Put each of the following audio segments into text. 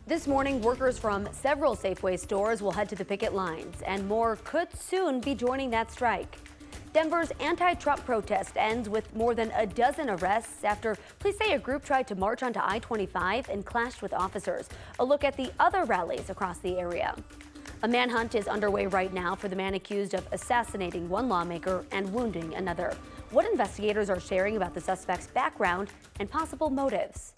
This morning, workers from several Safeway stores will head to the picket lines, and more could soon be joining that strike. Denver's anti-Trump protest ends with more than a dozen arrests after police say a group tried to march onto I-25 and clashed with officers. A look at the other rallies across the area. A manhunt is underway right now for the man accused of assassinating one lawmaker and wounding another. What investigators are sharing about the suspect's background and possible motives.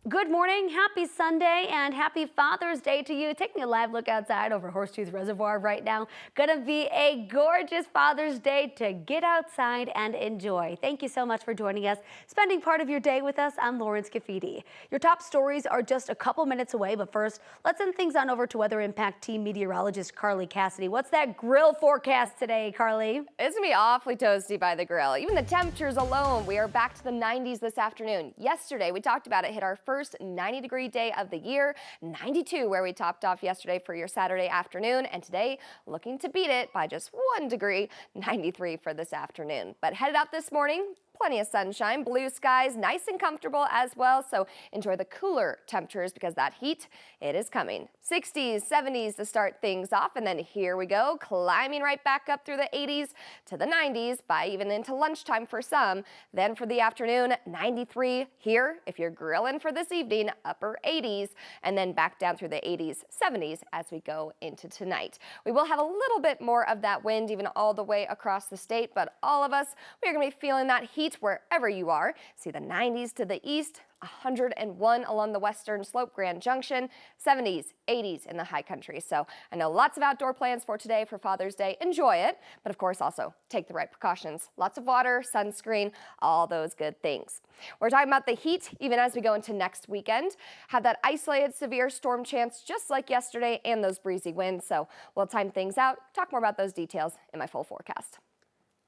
Good morning, happy Sunday, and happy Father's Day to you. Taking a live look outside over Horsetooth Reservoir right now. Gonna be a gorgeous Father's Day to get outside and enjoy. Thank you so much for joining us, spending part of your day with us. I'm Lauren Scafidi. Your top stories are just a couple minutes away, but first, let's send things on over to Weather Impact Team meteorologist Carly Cassidy. What's that grill forecast today, Carly? It's gonna be awfully toasty by the grill. Even the temperatures alone, we are back to the 90s this afternoon. Yesterday, we talked about it, hit our first 90-degree day of the year, 92 where we topped off yesterday for your Saturday afternoon, and today looking to beat it by just 1 degree, 93 for this afternoon. But headed out this morning, plenty of sunshine, blue skies, nice and comfortable as well, so enjoy the cooler temperatures because that heat, it is coming. 60s, 70s to start things off, and then here we go, climbing right back up through the 80s to the 90s by even into lunchtime for some. Then for the afternoon, 93 here if you're grilling for this evening, upper 80s, and then back down through the 80s, 70s as we go into tonight. We will have a little bit more of that wind even all the way across the state, but all of us, we are going to be feeling that heat wherever you are. See the 90s to the east, 101 along the western slope, Grand Junction, 70s, 80s in the high country. So I know lots of outdoor plans for today for Father's Day. Enjoy it, but of course also take the right precautions. Lots of water, sunscreen, all those good things. We're talking about the heat even as we go into next weekend. Have that isolated severe storm chance just like yesterday and those breezy winds. So we'll time things out. Talk more about those details in my full forecast.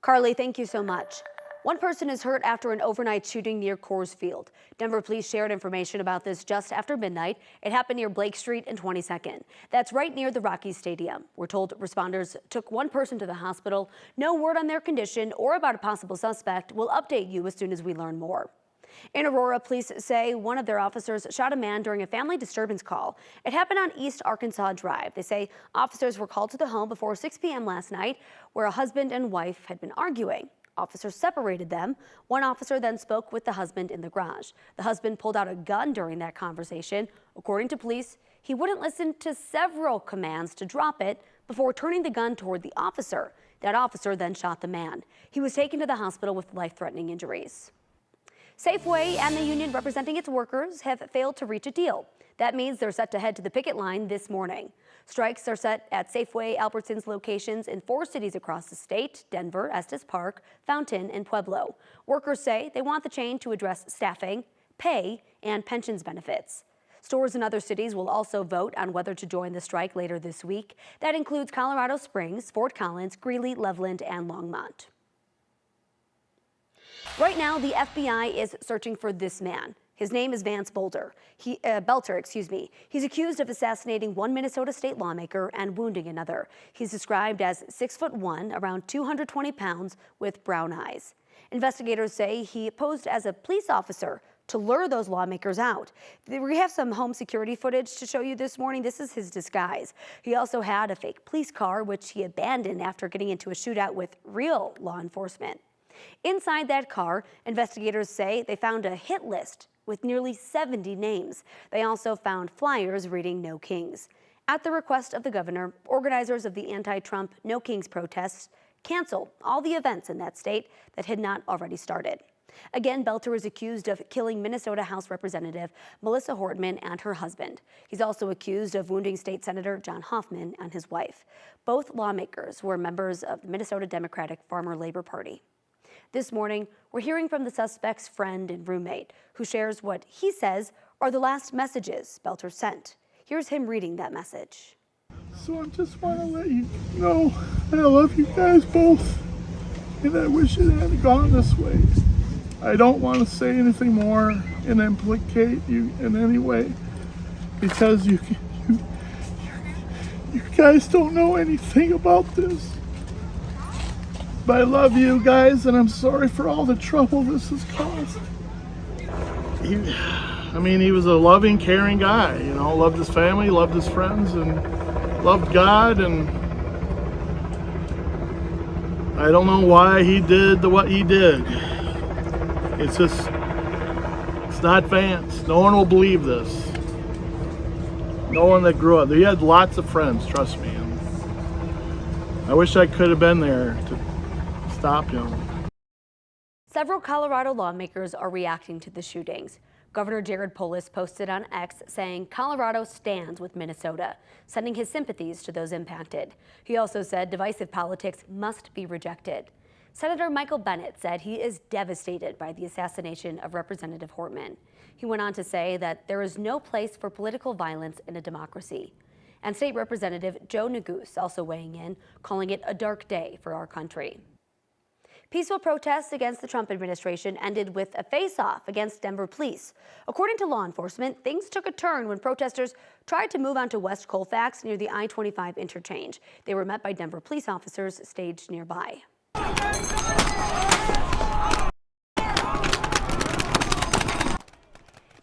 Carly, thank you so much. One person is hurt after an overnight shooting near Coors Field. Denver police shared information about this just after midnight. It happened near Blake Street and 22nd. That's right near the Rockies Stadium. We're told responders took one person to the hospital. No word on their condition or about a possible suspect. We'll update you as soon as we learn more. In Aurora, police say one of their officers shot a man during a family disturbance call. It happened on East Arkansas Drive. They say officers were called to the home before 6 p.m. last night where a husband and wife had been arguing. Officers separated them. One officer then spoke with the husband in the garage. The husband pulled out a gun during that conversation. According to police, he wouldn't listen to several commands to drop it before turning the gun toward the officer. That officer then shot the man. He was taken to the hospital with life-threatening injuries. Safeway and the union representing its workers have failed to reach a deal. That means they're set to head to the picket line this morning. Strikes are set at Safeway Albertsons locations in 4 cities across the state: Denver, Estes Park, Fountain, and Pueblo. Workers say they want the chain to address staffing, pay, and pensions benefits. Stores in other cities will also vote on whether to join the strike later this week. That includes Colorado Springs, Fort Collins, Greeley, Loveland, and Longmont. Right now, the FBI is searching for this man. His name is Vance Belter. He's accused of assassinating one Minnesota state lawmaker and wounding another. He's described as 6'1", around 220 pounds, with brown eyes. Investigators say he posed as a police officer to lure those lawmakers out. We have some home security footage to show you this morning. This is his disguise. He also had a fake police car, which he abandoned after getting into a shootout with real law enforcement. Inside that car, investigators say they found a hit list with nearly 70 names. They also found flyers reading "No Kings." At the request of the governor, organizers of the anti-Trump No Kings protests canceled all the events in that state that had not already started. Again, Belter is accused of killing Minnesota House Representative Melissa Hortman and her husband. He's also accused of wounding State Senator John Hoffman and his wife. Both lawmakers were members of the Minnesota Democratic Farmer Labor Party. This morning, we're hearing from the suspect's friend and roommate, who shares what he says are the last messages Belter sent. Here's him reading that message. So I just want to let you know I love you guys both, and I wish it hadn't gone this way. I don't want to say anything more and implicate you in any way, because you guys don't know anything about this. But I love you guys, and I'm sorry for all the trouble this has caused. I mean, he was a loving, caring guy, you know, loved his family, loved his friends, and loved God. And I don't know why he did what he did. It's just, it's not Vance. No one will believe this. No one that grew up. He had lots of friends, trust me. And I wish I could have been there to stop him. Several Colorado lawmakers are reacting to the shootings. Governor Jared Polis posted on X saying Colorado stands with Minnesota, sending his sympathies to those impacted. He also said divisive politics must be rejected. Senator Michael Bennet said he is devastated by the assassination of Representative Hortman. He went on to say that there is no place for political violence in a democracy. And State Representative Joe Neguse also weighing in, calling it a dark day for our country. Peaceful protests against the Trump administration ended with a face-off against Denver police. According to law enforcement, things took a turn when protesters tried to move onto West Colfax near the I-25 interchange. They were met by Denver police officers staged nearby.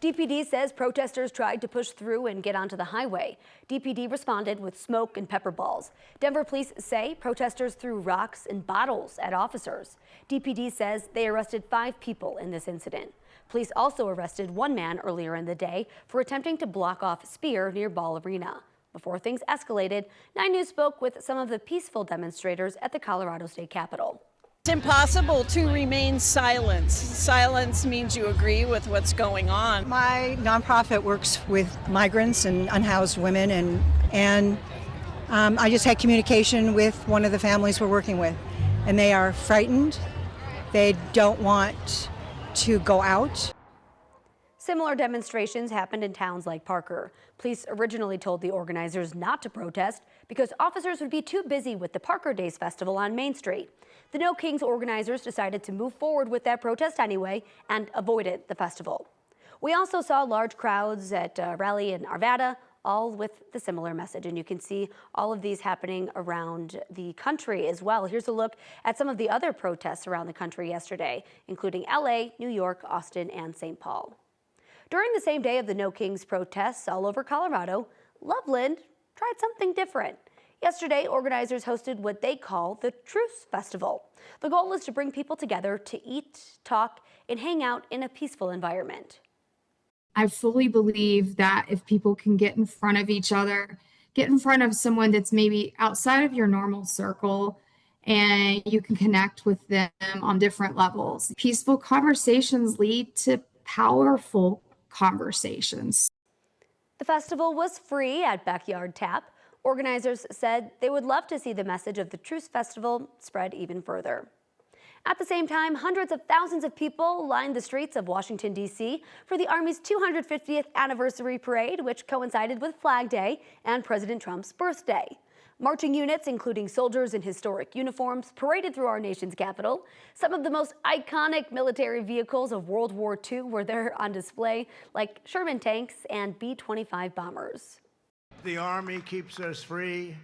DPD says protesters tried to push through and get onto the highway. DPD responded with smoke and pepper balls. Denver police say protesters threw rocks and bottles at officers. DPD says they arrested 5 people in this incident. Police also arrested one man earlier in the day for attempting to block off Spear near Ball Arena. Before things escalated, 9 News spoke with some of the peaceful demonstrators at the Colorado State Capitol. It's impossible to remain silent. Silence means you agree with what's going on. My nonprofit works with migrants and unhoused women, and I just had communication with one of the families we're working with, and they are frightened. They don't want to go out. Similar demonstrations happened in towns like Parker. Police originally told the organizers not to protest because officers would be too busy with the Parker Days Festival on Main Street. The No Kings organizers decided to move forward with that protest anyway and avoided the festival. We also saw large crowds at a rally in Arvada, all with the similar message. And you can see all of these happening around the country as well. Here's a look at some of the other protests around the country yesterday, including LA, New York, Austin, and St. Paul. During the same day of the No Kings protests all over Colorado, Loveland tried something different. Yesterday, organizers hosted what they call the Truce Festival. The goal is to bring people together to eat, talk, and hang out in a peaceful environment. I fully believe that if people can get in front of each other, get in front of someone that's maybe outside of your normal circle, and you can connect with them on different levels. Peaceful conversations lead to powerful conversations. The festival was free at Backyard Tap. Organizers said they would love to see the message of the Truce Festival spread even further. At the same time, hundreds of thousands of people lined the streets of Washington, D.C. for the Army's 250th anniversary parade, which coincided with Flag Day and President Trump's birthday. Marching units, including soldiers in historic uniforms, paraded through our nation's capital. Some of the most iconic military vehicles of World War II were there on display, like Sherman tanks and B-25 bombers. The Army keeps us free,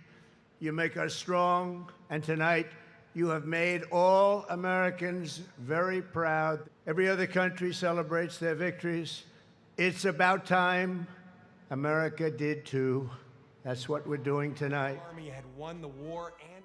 you make us strong, and tonight you have made all Americans very proud. Every other country celebrates their victories. It's about time America did too. That's what we're doing tonight. The Army had won the war and